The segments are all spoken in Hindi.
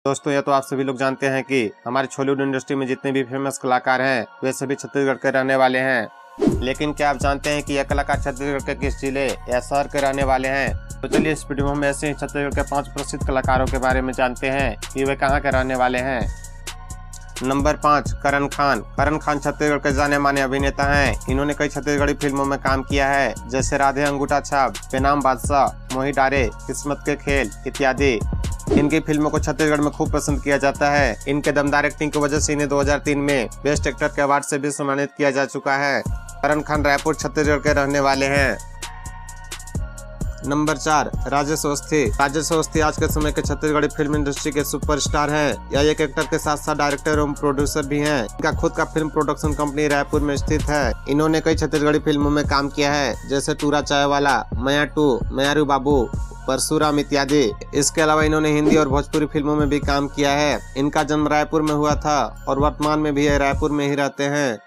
दोस्तों ये तो आप सभी लोग जानते हैं कि हमारे बॉलीवुड इंडस्ट्री में जितने भी फेमस कलाकार हैं वे सभी छत्तीसगढ़ के रहने वाले हैं। लेकिन क्या आप जानते हैं कि यह कलाकार छत्तीसगढ़ के किस जिले या शहर के रहने वाले हैं? तो चलिए इस वीडियो में हम ऐसे ही छत्तीसगढ़ के 5 प्रसिद्ध कलाकारों के बारे में जानते हैं कि वे कहाँ के रहने वाले हैं। नंबर 5, करण खान। करण खान छत्तीसगढ़ के जाने माने अभिनेता हैं। इन्होंने कई छत्तीसगढ़ी फिल्मों में काम किया है, जैसे राधे अंगूठा छाप, बेनाम बादशाह, मोही डारे, किस्मत के खेल इत्यादि। इनकी फिल्मों को छत्तीसगढ़ में खूब पसंद किया जाता है। इनके दमदार एक्टिंग की वजह से इन्हें 2003 में बेस्ट एक्टर के अवार्ड से भी सम्मानित किया जा चुका है। करण खान रायपुर छत्तीसगढ़ के रहने वाले हैं। नंबर 4, राजेश अवस्थी। राजेश अवस्थी आज के समय के छत्तीसगढ़ी फिल्म इंडस्ट्री के सुपरस्टार हैं। यह एक एक्टर के साथ साथ डायरेक्टर एवं प्रोड्यूसर भी हैं। इनका खुद का फिल्म प्रोडक्शन कंपनी रायपुर में स्थित है। इन्होंने कई छत्तीसगढ़ी फिल्मों में काम किया है, जैसे टूरा चाय वाला, मया 2, मयारू बाबू, परशुराम इत्यादि। इसके अलावा इन्होंने हिंदी और भोजपुरी फिल्मों में भी काम किया है। इनका जन्म रायपुर में हुआ था और वर्तमान में भी रायपुर में ही रहते हैं।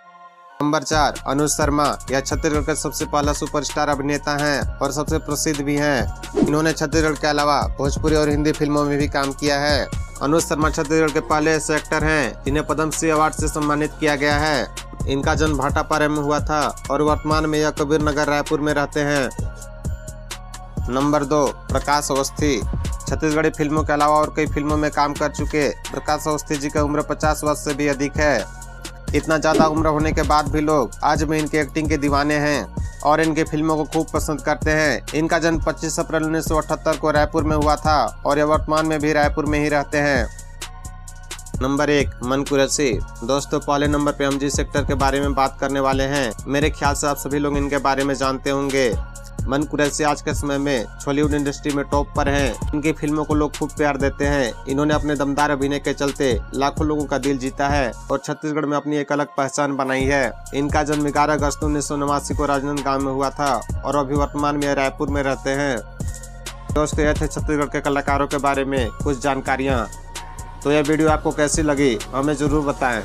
नंबर 4, अनुज शर्मा। यह छत्तीसगढ़ का सबसे पहला सुपरस्टार अभिनेता हैं और सबसे प्रसिद्ध भी हैं। इन्होंने छत्तीसगढ़ के अलावा भोजपुरी और हिंदी फिल्मों में भी काम किया है। अनुज शर्मा छत्तीसगढ़ के पहले ऐसे एक्टर हैं जिन्हें पद्मश्री अवार्ड से सम्मानित किया गया है। इनका जन्म भाटापारा में हुआ था और वर्तमान में यह कबीर नगर रायपुर में रहते हैं। नंबर 2, प्रकाश अवस्थी। छत्तीसगढ़ी फिल्मों के अलावा और कई फिल्मों में काम कर चुके प्रकाश अवस्थी जी का उम्र 50 वर्ष से भी अधिक है। इतना ज्यादा उम्र होने के बाद भी लोग आज भी इनके एक्टिंग के दीवाने हैं और इनके फिल्मों को खूब पसंद करते हैं। इनका जन्म 25 अप्रैल 1978 को रायपुर में हुआ था और ये वर्तमान में भी रायपुर में ही रहते हैं। नंबर 1, मन कुरैशी। दोस्तों पहले नंबर पे हम जिस एक्टर के बारे में बात करने वाले हैं, मेरे ख्याल से आप सभी लोग इनके बारे में जानते होंगे। मन कुरैशी आज के समय में बॉलीवुड इंडस्ट्री में टॉप पर हैं। इनकी फिल्मों को लोग खूब प्यार देते हैं। इन्होंने अपने दमदार अभिनय के चलते लाखों लोगों का दिल जीता है और छत्तीसगढ़ में अपनी एक अलग पहचान बनाई है। इनका जन्म 11 अगस्त 1989 को राजनांदगांव में हुआ था और अभी वर्तमान में रायपुर में रहते हैं। दोस्तों यह थे छत्तीसगढ़ के कलाकारों के बारे में कुछ जानकारियाँ। तो यह वीडियो आपको कैसी लगी हमें जरूर बताएं।